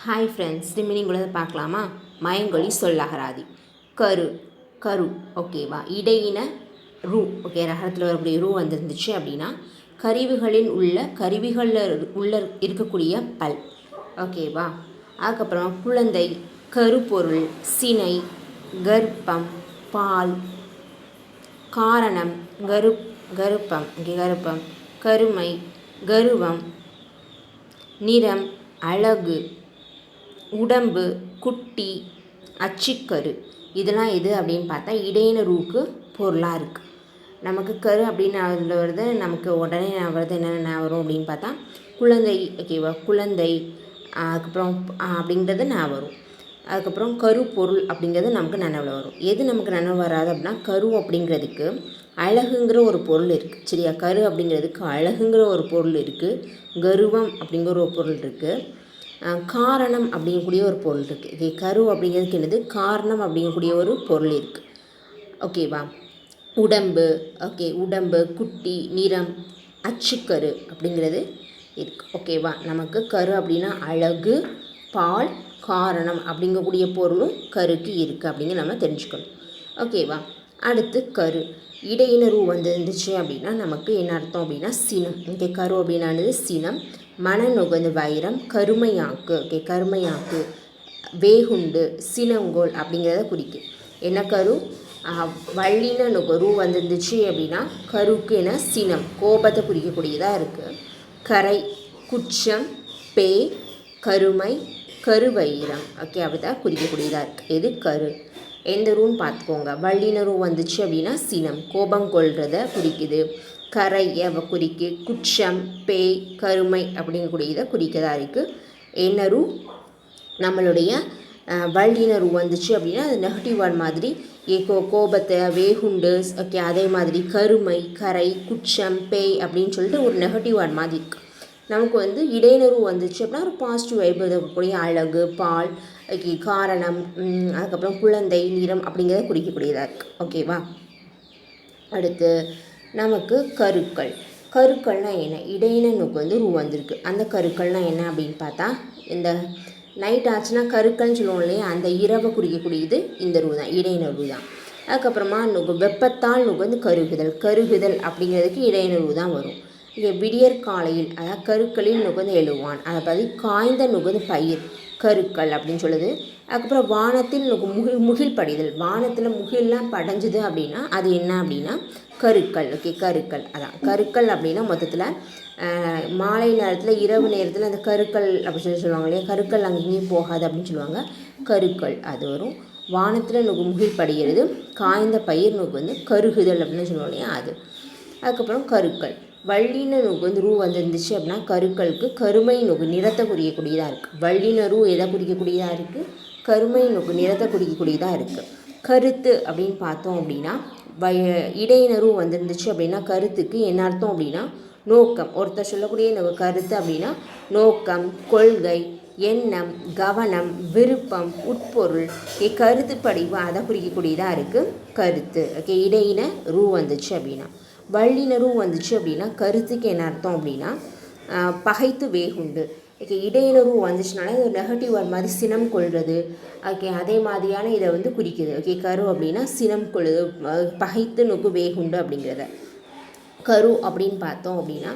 Hi friends, remaining உள்ளதை பார்க்கலாமா? மயங்கொழி சொல்லகராதி. கரு கரு ஓகேவா? இடையின ரூ ஓகே, ரகத்தில் வரக்கூடிய ரூ வந்துருந்துச்சு அப்படின்னா கருவிகளில் உள்ள இருக்கக்கூடிய பல் ஓகேவா. அதுக்கப்புறம் குழந்தை, கருப்பொருள், சினை, கர்ப்பம், பால், காரணம், கருப்பம் கருப்பம், கருமை, கருவம், நிறம், அழகு, உடம்பு, குட்டி, அச்சிக்கரு. இதெல்லாம் எது அப்படின்னு பார்த்தா இடையின ரூக்கு பொருளாக இருக்குது. நமக்கு கரு அப்படின்னு அதில் வருது, நமக்கு உடனே வருது என்னென்ன வரும் அப்படின்னு பார்த்தா குழந்தை ஓகேவா, குழந்தை, அதுக்கப்புறம் அப்படிங்கிறது நான் வரும். அதுக்கப்புறம் கரு பொருள் அப்படிங்கிறது நமக்கு நினைவில் வரும். எது நமக்கு நினைவு வராது அப்படின்னா கரு அப்படிங்கிறதுக்கு அழகுங்கிற ஒரு பொருள் இருக்குது, சரியா? கரு அப்படிங்கிறதுக்கு அழகுங்கிற ஒரு பொருள் இருக்குது, கருவம் அப்படிங்கிற ஒரு பொருள் இருக்குது, காரணம் அப்படிங்கக்கூடிய ஒரு பொருள் இருக்குது. இது கரு அப்படிங்கிறதுக்கு என்னது, காரணம் அப்படிங்கக்கூடிய ஒரு பொருள் இருக்குது ஓகேவா. உடம்பு ஓகே, உடம்பு, குட்டி, நிறம், அச்சுக்கரு அப்படிங்கிறது இருக்குது ஓகேவா. நமக்கு கரு அப்படின்னா அழகு, பால், காரணம் அப்படிங்கக்கூடிய பொருளும் கருக்கு இருக்குது அப்படிங்கிற நம்ம தெரிஞ்சுக்கணும் ஓகேவா. அடுத்து கரு இடையின ரூ வந்துருந்துச்சு அப்படின்னா நமக்கு என்ன அர்த்தம் அப்படின்னா சினம். ஓகே, கரு அப்படின்னானது சினம். மனநுகர்ந்து வைரம், கருமையாக்கு ஓகே, கருமையாக்கு, வேகுண்டு, சினங்கோல் அப்படிங்கிறத குறிக்கும். என்ன கரு, வள்ளின நுகரு வந்துருந்துச்சு அப்படின்னா கருக்கு என சினம், கோபத்தை குறிக்கக்கூடியதாக இருக்குது. கரை, குச்சம், பே, கருமை, கருவைரம் ஓகே, அப்படி தான் குறிக்கக்கூடியதாக இருக்குது. எது கரு. எந்த ரூன்னு பார்த்துக்கோங்க. வள்ளின ரூ வந்துச்சு அப்படின்னா சினம், கோபம் கொள்றதை குறிக்குது. கரையை குறிக்கு, குச்சம், பேய், கருமை அப்படிங்கக்கூடியதை குறிக்கதா இருக்குது. என்ன ரூ, நம்மளுடைய வள்ளின ரூ வந்துச்சு அப்படின்னா அது நெகட்டிவ் வேர்ட் மாதிரி கோபத்தை, வேகுண்டு ஓகே, அதே மாதிரி கருமை, கரை, குச்சம், பேய் அப்படின்னு சொல்லிட்டு ஒரு நெகட்டிவ் வேர்ட் மாதிரி இருக்குது. நமக்கு வந்து இடையினரு வந்துச்சு அப்படின்னா ஒரு பாசிட்டிவ் வைப் இருக்கக்கூடிய அழகு, பால் ஓகே, காரணம், அதுக்கப்புறம் குழந்தை, நிறம் அப்படிங்கிறத குறிக்கக்கூடியதாக இருக்குது ஓகேவா. அடுத்து நமக்கு கருக்கள். கருக்கள்னால் என்ன, இடையினனுக்கு வந்து ரூ வந்திருக்கு. அந்த கருக்கள்னால் என்ன அப்படின்னு பார்த்தா இந்த நைட் ஆச்சுன்னா கருக்கள்னு சொல்லுவோம் இல்லையா, அந்த இரவை குறிக்கக்கூடியது இந்த ரூ தான், இடையின ரூ தான். அதுக்கப்புறமா வெப்பத்தால் வந்து கருகுதல் அப்படிங்கிறதுக்கு இடையின ரூ தான் வரும். இங்கே விடியற் காலையில், அதாவது கருக்களில் நுகர்ந்து எழுவான், அதை பற்றி காய்ந்த நுகர்ந்து பயிர், கருக்கள் அப்படின்னு சொல்லுது. அதுக்கப்புறம் வானத்தில் முகில் படிதல், வானத்தில் முகில்லாம் படைஞ்சுது அப்படின்னா அது என்ன அப்படின்னா கருக்கள் ஓகே, கருக்கள். அதான் கருக்கள் அப்படின்னா மொத்தத்தில் மாலை நேரத்தில், இரவு நேரத்தில் அந்த கருக்கள் அப்படின்னு சொல்லுவாங்க இல்லையா, கருக்கள் அங்கேயும் போகாது அப்படின்னு சொல்லுவாங்க, கருக்கள் அது வரும். வானத்தில் முகில் படுகிறது, காய்ந்த பயிர் வந்து கருகுதல் அப்படின்னு சொல்லுவோம் இல்லையா அது. அதுக்கப்புறம் கருக்கள், வள்ளின வந்து ரூ வந்துருந்துச்சு அப்படின்னா கருக்களுக்கு கருமை நிறத்தை குறிக்கக்கூடியதாக இருக்குது. வள்ளின ரூ எதை குறிக்கக்கூடியதாக இருக்குது, கருமை நிறத்தை குறிக்கக்கூடியதாக இருக்குது. கருத்து அப்படின்னு பார்த்தோம் அப்படின்னா இடையின ரூ வந்துருந்துச்சு அப்படின்னா கருத்துக்கு என்ன அர்த்தம் அப்படின்னா நோக்கம். ஒருத்தர் சொல்லக்கூடிய கருத்து அப்படின்னா நோக்கம், கொள்கை, எண்ணம், கவனம், விருப்பம், உட்பொருள், கருத்து படிவு அதை குறிக்கக்கூடியதாக இருக்குது கருத்து ஓகே. இடையின ரூ வந்துச்சு அப்படின்னா, வள்ளினரு வந்துச்சு அப்படின்னா கருத்துக்கு என்ன அர்த்தம் அப்படின்னா பகைத்து வேகுண்டு ஓகே. இடையினரு வந்துச்சுனால இது ஒரு நெகட்டிவ் வேர்ட் மாதிரி சினம் கொள்வது ஓகே, அதே மாதிரியான இதை வந்து குறிக்குது ஓகே. கரு அப்படின்னா சினம் கொள்ளுது, பகைத்து வேகுண்டு அப்படிங்கிறத. கரு அப்படின்னு பார்த்தோம் அப்படின்னா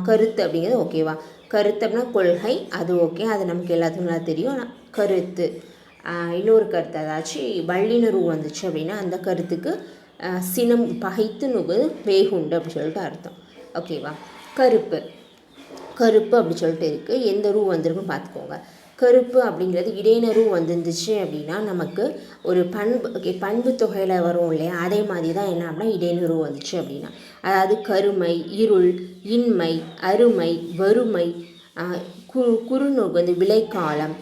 கருத்து அப்படிங்கிறது ஓகேவா. கருத்து அப்படின்னா கொள்கை, அது ஓகே, அது நமக்கு எல்லாத்துக்கும் நல்லா தெரியும். ஆனால் கருத்து இன்னொரு கருத்து, அதாச்சும் வள்ளினரு வந்துச்சு அப்படின்னா அந்த கருத்துக்கு சினம், பகைத்து வேகுண்டு அப்படி சொல்லிட்டு அர்த்தம் ஓகேவா. கருப்பு அப்படி சொல்லிட்டு இருக்குது. எந்த ரூ வந்திருக்குன்னு பார்த்துக்கோங்க. கருப்பு அப்படிங்கிறது இடையின ரூ வந்துருந்துச்சு அப்படின்னா நமக்கு ஒரு பண்பு ஓகே, பண்பு தொகையில் வரும் இல்லையா, அதே மாதிரி தான் என்ன அப்படின்னா இடையின ரூ வந்துச்சு அப்படின்னா, அதாவது கருமை, இருள், இன்மை, அருமை, வறுமை, குறுநோக்கு வந்து விளைக்காலம்,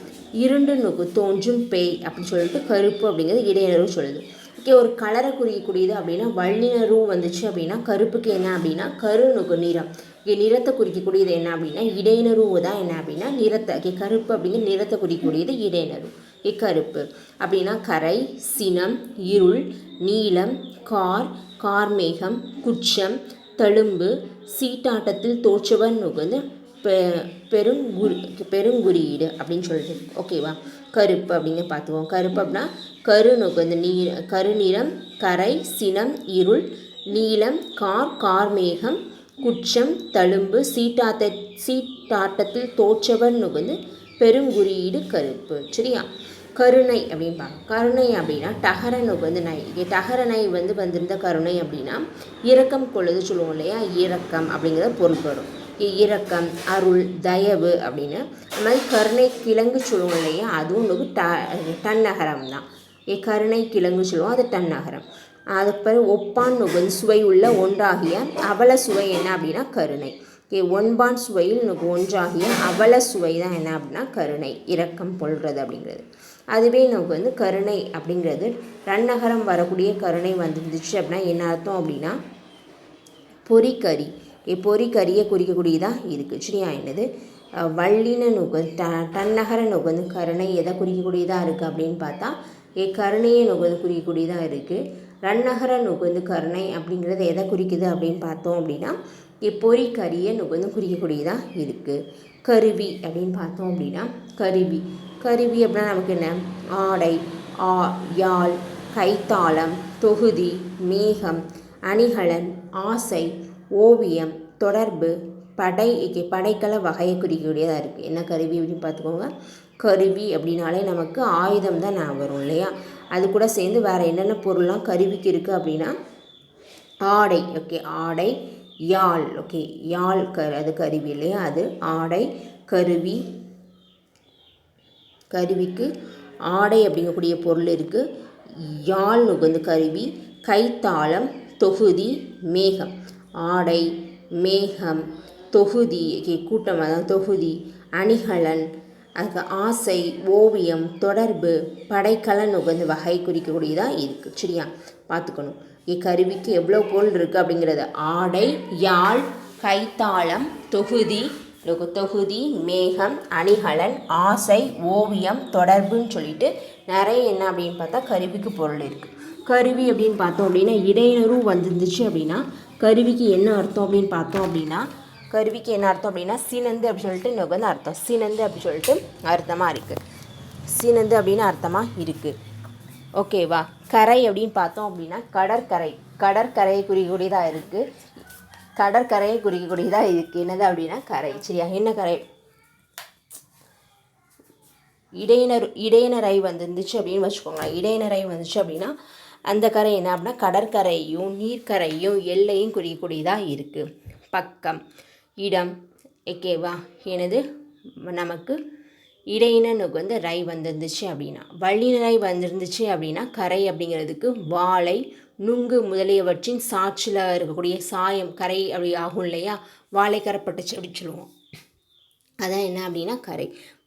இருண்டு நோக்கு தோன்றும் பேய் அப்படின்னு சொல்லிட்டு கருப்பு அப்படிங்கிறது இடையினரு சொல்லுது ஓகே. ஒரு கலரை குறிக்கக்கூடியது அப்படின்னா வள்ளின ரூ வந்துச்சு அப்படின்னா கருப்புக்கு என்ன அப்படின்னா கருநுகு நிறம். இங்கே நிறத்தை குறிக்கக்கூடியது என்ன அப்படின்னா இடையினரு தான் என்ன அப்படின்னா நிறத்தை ஓகே. கருப்பு அப்படிங்கிற நிறத்தை குறிக்கக்கூடியது இடையினரு கருப்பு அப்படின்னா கரை, சினம், இருள், நீலம், கார்மேகம், குச்சம், தழும்பு, சீட்டாட்டத்தில் தோற்றவன் நுகர்ந்து பெருங்குறியீடு அப்படின்னு சொல்லிட்டு ஓகேவா. கருப்பு அப்படிங்க பார்த்துக்குவோம். கருப்பு அப்படின்னா கருநோக்கு வந்து கருநிறம், கரை, சினம், இருள், நீலம், கார்மேகம், குற்றம், தழும்பு, சீட்டாட்டத்தில் தோற்றவர் நுகர்ந்து பெருங்குறியீடு கருப்பு. சரியா. கருணை அப்படின்னு பார்க்க. கருணை அப்படின்னா டகர நுகர்ந்து நை. டகர நை வந்திருந்த கருணை அப்படின்னா இரக்கம் கொள்ளுது சொல்லுவோம் இல்லையா. இரக்கம் அப்படிங்கிறத பொருள்படும். இரக்கம், அருள், தயவு அப்படின்னு அது மாதிரி கருணை கிழங்கு சொல்லுவோம் இல்லையா. அதுவும் டன்னகரம் தான். கருணை கிழங்கு சொல்லுவோம், அது டன்னகரம். அதுக்கு பிறகு ஒப்பான் நுகர்ந்து சுவை உள்ள ஒன்றாகிய அவல சுவை என்ன அப்படின்னா கருணை. ஒன்பான் சுவையில் ஒன்றாகிய அவல சுவை தான் என்ன அப்படின்னா கருணை, இரக்கம் கொள்வது அப்படிங்கிறது. அதுவே நமக்கு வந்து கருணை அப்படிங்கிறது ரன்னகரம் வரக்கூடிய கருணை வந்துருந்துச்சு அப்படின்னா என்ன அர்த்தம் அப்படின்னா பொறிக்கறி. பொறிக்கறியை குறிக்கக்கூடியதாக இருக்குது. சரியா. என்னது வள்ளின டன்னகர நுகர்ந்து கருணை எதை குறிக்கக்கூடியதாக இருக்குது அப்படின்னு பார்த்தா கருணையை நுகர்ந்து குறிக்கக்கூடியதாக இருக்குது. ரன்னகர நுகர்ந்து கருணை அப்படிங்கிறது எதை குறிக்குது அப்படின்னு பார்த்தோம் அப்படின்னா பொறிக்கறியை நுகர்ந்து குறிக்கக்கூடியதாக இருக்குது. கருவி அப்படின்னு பார்த்தோம் அப்படின்னா கருவி அப்படின்னா நமக்கு என்ன ஆடை, யாழ், கைத்தாளம், தொகுதி, மேகம், அணிகலன், ஆசை, ஓவியம், தொடர்பு, படைக்கல வகையை குறிக்கக்கூடியதாக இருக்குது. என்ன கருவி அப்படின்னு பார்த்துக்கோங்க. கருவி அப்படின்னாலே நமக்கு ஆயுதம் தான் நான் வரும் இல்லையா. அது கூட சேர்ந்து வேறு என்னென்ன பொருள்லாம் கருவிக்கு இருக்குது அப்படின்னா ஆடை. ஆடை, யாழ். யாழ் அது கருவி இல்லையா. அது ஆடை, கருவி. கருவிக்கு ஆடை அப்படிங்கக்கூடிய பொருள் இருக்குது. யாழ் நுகர்ந்து கருவி, கைத்தாளம், தொகுதி, மேகம். ஆடை, மேகம், தொகுதி, கூட்டம் அதான் தொகுதி, அணிகலன், அதுக்கு ஆசை, ஓவியம், தொடர்பு, படைக்கலன் நுகர்ந்து வகை குறிக்கக்கூடியதாக இருக்குது. சரியா. பார்த்துக்கணும். கருவிக்கு எவ்வளோ பொருள் இருக்குது அப்படிங்கிறது ஆடை, யாழ், கைத்தாளம், தொகுதி, மேகம், அணிகலன், ஆசை, ஓவியம், தொடர்புன்னு சொல்லிட்டு நிறைய என்ன அப்படின்னு பார்த்தா கருவிக்கு பொருள் இருக்குது. கருவி அப்படின்னு பார்த்தோம் அப்படின்னா இடையினரும் வந்துருந்துச்சு அப்படின்னா கருவிக்கு என்ன அர்த்தம் அப்படின்னு பார்த்தோம் அப்படின்னா கருவிக்கு என்ன அர்த்தம் அப்படின்னா சினந்து அப்படின்னு சொல்லிட்டு இன்னொரு வந்து அர்த்தம். சினந்து அப்படின்னு சொல்லிட்டு அர்த்தமாக இருக்குது. சினந்து அப்படின்னு அர்த்தமாக இருக்குது. ஓகேவா. கரை அப்படின்னு பார்த்தோம் அப்படின்னா கடற்கரையை குறிக்கக்கூடியதாக இருக்குது. கடற்கரையை குறிக்கக்கூடியதாக இருக்குது. என்னது அப்படின்னா கரை. சரியா. என்ன கரை? இடையினரை வந்துருந்துச்சு அப்படின்னு வச்சுக்கோங்க. இடையினரை வந்துச்சு அப்படின்னா அந்த கரை என்ன அப்படின்னா கடற்கரையும் நீர்க்கரையும் எல்லையும் குறிக்கக்கூடியதாக இருக்குது. பக்கம், இடம். ஓகேவா. எனது நமக்கு இடையினனுக்கு வந்து ரை வந்துருந்துச்சு அப்படின்னா வள்ளினரை வந்துருந்துச்சு அப்படின்னா கரை அப்படிங்கிறதுக்கு வாழை, நுங்கு முதலியவற்றின் சாட்சியில் இருக்கக்கூடிய சாயம் கரை அப்படி ஆகும் இல்லையா. வாழை கரைப்பட்டுச்சு அப்படின்னு சொல்லுவோம். அதான் என்ன அப்படின்னா கரை.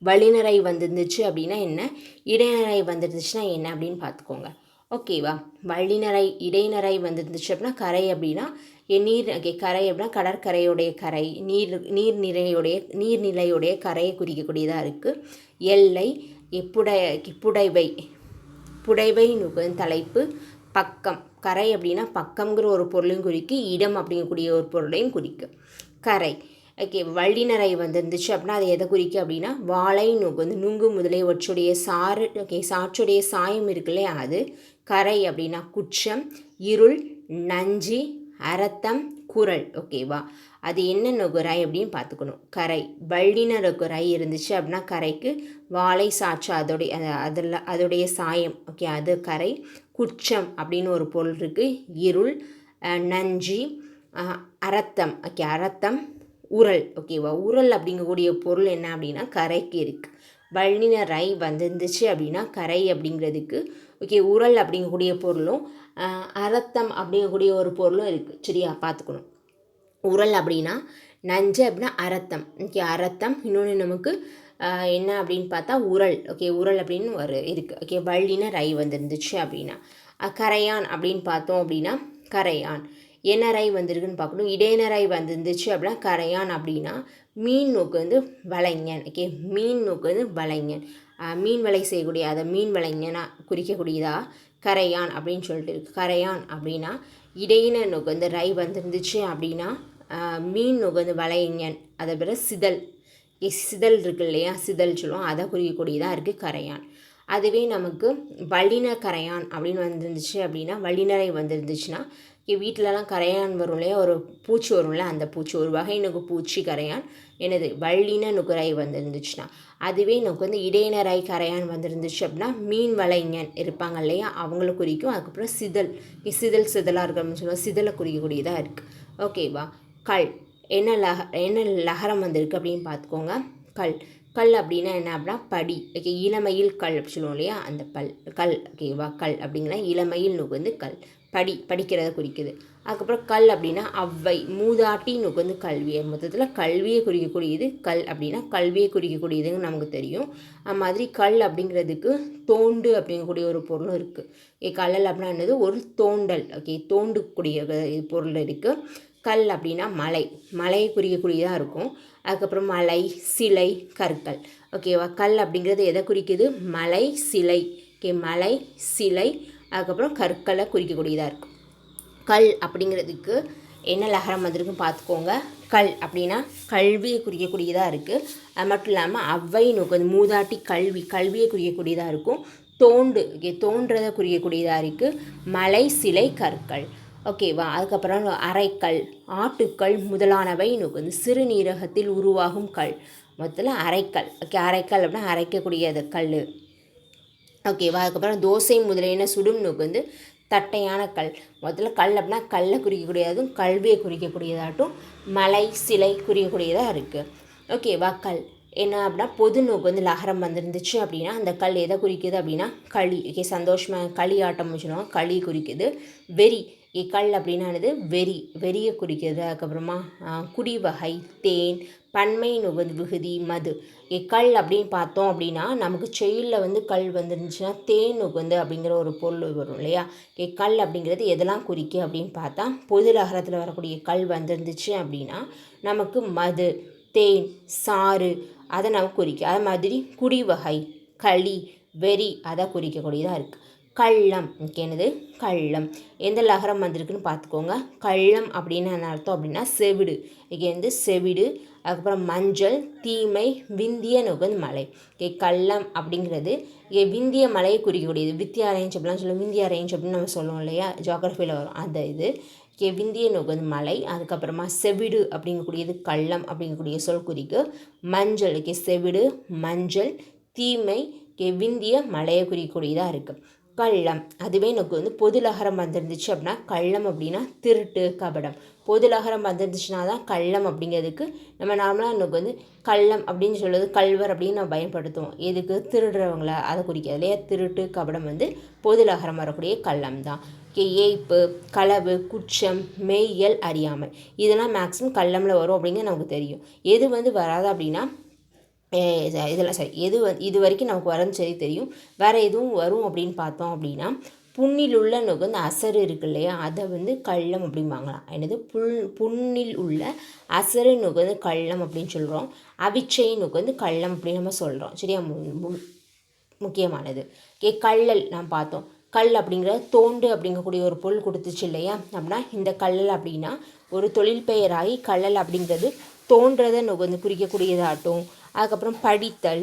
வள்ளினரை வந்துருந்துச்சு அப்படின்னா என்ன, இடையினரை வந்துருந்துச்சுன்னா என்ன அப்படின்னு பார்த்துக்கோங்க. ஓகேவா. வள்ளினரை இடையினரை வந்துருந்துச்சு அப்படின்னா கரை அப்படின்னா கரை அப்படின்னா கடற்கரையுடைய கரை, நீர்நிலையுடைய கரையை குறிக்கக்கூடியதாக இருக்குது. எல்லை, புடைவை நுகர்ந்து தலைப்பு, பக்கம். கரை அப்படின்னா பக்கம்ங்கிற ஒரு பொருளையும் குறிக்கு, இடம் அப்படிங்கக்கூடிய ஒரு பொருளையும் குறிக்கு. கரை. வள்ளினரை வந்துருந்துச்சு அப்படின்னா அது எதை குறிக்கு அப்படின்னா வாழை, நுங்கு முதலியவற்றுடைய சாற்றுடைய சாயம் இருக்குல்லையா அது. கரை அப்படின்னா குற்றம், இருள், நஞ்சி, அரத்தம், குரல். ஓகேவா. அது என்ன நுகராய் அப்படின்னு பார்த்துக்கணும். கரை வள்ளினருக்கு ரை இருந்துச்சு அப்படின்னா கரைக்கு வாழை சாற்று அதோடைய சாயம். அது கரை. குற்றம் அப்படின்னு ஒரு பொருள் இருக்குது. இருள், நஞ்சி, அரத்தம். அரத்தம், உரல். ஓகேவா. உரல் அப்படிங்கக்கூடிய பொருள் என்ன அப்படின்னா கரைக்கு இருக்குது. வள்ளின ரை வந்துருந்துச்சு அப்படின்னா கரை அப்படிங்கிறதுக்கு உரல் அப்படிங்கக்கூடிய பொருளும் அரத்தம் அப்படிங்கக்கூடிய ஒரு பொருளும் இருக்குது. சரியா. பார்த்துக்கணும். உரல் அப்படின்னா நஞ்சு அப்படின்னா அரத்தம். அரத்தம். இன்னொன்று நமக்கு என்ன அப்படின்னு பார்த்தா உரல். உரல் அப்படின்னு இருக்குது. வள்ளின ரை வந்துருந்துச்சு அப்படின்னா கரையான் அப்படின்னு பார்த்தோம் அப்படின்னா கரையான். என்ன ரை வந்திருக்குன்னு பார்க்கணும். இடையினரை வந்துருந்துச்சு அப்படின்னா கரையான் அப்படின்னா மீன் நோக்கு வந்து வலைஞன். மீன் நோக்கு வந்து வலைஞன். மீன் வலை செய்யக்கூடிய அதை மீன் வலைஞனாக குறிக்கக்கூடியதா கரையான் அப்படின்னு சொல்லிட்டு இருக்குது. கரையான் அப்படின்னா இடையின நோக்கு வந்து ரை வந்துருந்துச்சு அப்படின்னா மீன் நுகர்ந்து வலைஞன், அதை பிறகு சிதல், சிதல் இருக்கு இல்லையா, சிதல் சொல்லுவோம், அதை குறிக்கக்கூடியதாக இருக்குது கரையான். அதுவே நமக்கு வல்லின கரையான் அப்படின்னு வந்துருந்துச்சு அப்படின்னா, வல்லினரை வந்துருந்துச்சுன்னா வீட்டிலலாம் கரையான் வரும் இல்லையா, ஒரு பூச்சி வரும்ல, அந்த பூச்சி ஒரு வகை நுகு பூச்சி கரையான் என்னது வல்லின நுகராய் வந்துருந்துச்சுன்னா. அதுவே நமக்கு வந்து இடையினராய் கரையான் வந்துருந்துச்சு அப்படின்னா மீன் வலைஞன் இருப்பாங்க இல்லையா, அவங்கள குறிக்கும். அதுக்கப்புறம் சிதல், சிதலாக இருக்கு அப்படின்னு சொல்லுவோம், சிதலை குறிக்கக்கூடியதாக இருக்குது. ஓகேவா. கல் என்ன லகரம் வந்திருக்கு அப்படின்னு பார்த்துக்கோங்க. கல் அப்படின்னா என்ன அப்படின்னா படி. ஓகே, இளமையில் கல் அப்படி சொல்லுவோம் இல்லையா, அந்த கல். ஓகேவா. கல் அப்படிங்கிற இளமையில் நுகர்ந்து கல், படிக்கிறத குறிக்குது. அதுக்கப்புறம் கல் அப்படின்னா அவ்வை, மூதாட்டி நுகர்ந்து கல்வியை. மொத்தத்தில் கல்வியை குறிக்கக்கூடியது கல் அப்படின்னா கல்வியை குறிக்கக்கூடியதுன்னு நமக்கு தெரியும். அது மாதிரி கல் அப்படிங்கிறதுக்கு தோண்டு அப்படிங்கக்கூடிய ஒரு பொருளும் இருக்குது. கல்லல் அப்படின்னா என்னது, ஒரு தோண்டல். ஓகே, தோண்டக்கூடிய பொருள் இருக்குது. கல் அப்படின்னா மலையை குறிக்கக்கூடியதாக இருக்கும். அதுக்கப்புறம் மலை, சிலை, கற்கள். ஓகேவா. கல் அப்படிங்கிறது எதை குறிக்குது, மலை, சிலை. ஓகே, மலை, சிலை, அதுக்கப்புறம் கற்களை குறிக்கக்கூடியதாக இருக்கும். கல் அப்படிங்கிறதுக்கு என்ன லகரம் வந்திருக்குன்னு பார்த்துக்கோங்க. கல் அப்படின்னா கல்வியை குறிக்கக்கூடியதாக இருக்குது. அது மட்டும் இல்லாமல் அவ்வை நுகர்ந்து மூதாட்டி கல்வியை குறிக்கக்கூடியதாக இருக்கும். தோண்டு, ஓகே, தோன்றதை குறிக்கக்கூடியதாக இருக்குது. மலை, சிலை, கற்கள். ஓகேவா. அதுக்கப்புறம் அரைக்கல், ஆட்டுக்கல் முதலானவை நுகர்ந்து சிறுநீரகத்தில் உருவாகும் கல். மொத்தத்தில் அரைக்கல். ஓகே, அரைக்கல் அப்படின்னா அரைக்கக்கூடியது கல். ஓகேவா. அதுக்கப்புறம் தோசை முதலியன சுடும் நுகர்ந்து தட்டையான கல். முதல்ல கல் அப்படின்னா கல்லை குறிக்கக்கூடியதும் கல்வியை குறிக்கக்கூடியதாட்டும் மலை, சிலை குறிக்கக்கூடியதாக இருக்குது. ஓகேவா. கல் என்ன அப்படின்னா பொது நோக்கு வந்து லகரம் வந்துருந்துச்சு அப்படின்னா அந்த கல் எதை குறிக்குது அப்படின்னா களி. ஓகே, சந்தோஷமாக களி ஆட்டம் சொல்லுவாங்க, களி குறிக்குது. வெறி, கல் அப்படின்னா என்னது, வெறியை குறிக்கிறது. அதுக்கப்புறமா குடிவகை, தேன், பன்மை நுகர்ந்து விகுதி, மது. கல் அப்படின்னு பார்த்தோம் அப்படின்னா நமக்கு செயலில் வந்து கல் வந்துருந்துச்சுன்னா தேன் நுகர்ந்து அப்படிங்கிற ஒரு பொருள் வரும் இல்லையா. கல் அப்படிங்கிறது எதெல்லாம் குறிக்கு அப்படின்னு பார்த்தா பொது லகரத்தில் வரக்கூடிய கல் வந்துருந்துச்சு அப்படின்னா நமக்கு மது, தேன், சாறு அதை நமக்கு குறிக்கும். அது மாதிரி குடிவகை, களி, வெறி அதை குறிக்கக்கூடியதாக இருக்குது. கள்ளம், என்னது கள்ளம், எந்த லகரம் வந்திருக்குன்னு பார்த்துக்கோங்க. கள்ளம் அப்படின்னு என்ன அர்த்தம் அப்படின்னா செவிடு. இங்கே வந்து செவிடு. அதுக்கப்புறம் மஞ்சள், தீமை, விந்திய நுகர்ந்து மலை. கள்ளம் அப்படிங்கிறது விந்திய மலையை குறிக்கக்கூடியது. வித்தியா ரேஞ்ச் அப்படிலாம் சொல்லுவோம், விந்தியா ரேஞ்ச் அப்படின்னு நம்ம சொல்லுவோம் இல்லையா, ஜியாகிரஃபியில் வரும் அந்த இது. விந்திய நுகர்ந்து மலை. அதுக்கப்புறமா செவிடு அப்படிங்கக்கூடியது கள்ளம் அப்படிங்கக்கூடிய சொல் குறிக்கு. மஞ்சள், செவிடு, மஞ்சள், தீமை, விந்திய மலையை குறிக்கக்கூடியதாக இருக்குது. கள்ளம் அதுவே எனக்கு வந்து பொது லகரம் வந்துருந்துச்சு அப்படின்னா கள்ளம் அப்படின்னா திருட்டு, கபடம். பொது லகரம் வந்துருந்துச்சுன்னா தான் கள்ளம் அப்படிங்கிறதுக்கு நம்ம நார்மலாக எனக்கு வந்து கள்ளம் அப்படின்னு சொல்லுறது கல்வர் அப்படின்னு நம்ம பயன்படுத்துவோம். எதுக்கு, திருடுறவங்கள அதை குறிக்கிறது இல்லையா. திருட்டு, கபடம் வந்து பொது லகரம் வரக்கூடிய கள்ளம் தான். ஏய்ப்பு, களவு, குற்றம், மெய்யல், அறியாமை இதெல்லாம் மேக்ஸிமம் கள்ளமில் வரும் அப்படிங்கிறது நமக்கு தெரியும். எது வந்து வராது அப்படின்னா இதெல்லாம் சரி, இது வரைக்கும் நமக்கு வரன்னு சரி தெரியும். வேறு எதுவும் வரும் அப்படின்னு பார்த்தோம் அப்படின்னா புண்ணில் உள்ள நுகர்ந்து அசரு இருக்கு இல்லையா, அதை வந்து கள்ளம் அப்படிம்பாங்களாம். என்னது, புண்ணில் உள்ள அசரு நுகர்ந்து கள்ளம் அப்படின்னு சொல்கிறோம். அவிச்சை நுகர்ந்து கள்ளம் அப்படின்னு நம்ம சொல்கிறோம். சரியா, முக்கியமானது. கள்ளல் நாம் பார்த்தோம். கல் அப்படிங்கிற தோண்டு அப்படிங்கக்கூடிய ஒரு பொருள் கொடுத்துச்சு இல்லையா. அப்படின்னா இந்த கல்லல் அப்படின்னா ஒரு தொழில் பெயராகி கல்லல் அப்படிங்கிறது தோன்றதை நுகர்ந்து குறிக்கக்கூடியதாட்டும். அதுக்கப்புறம் படித்தல்,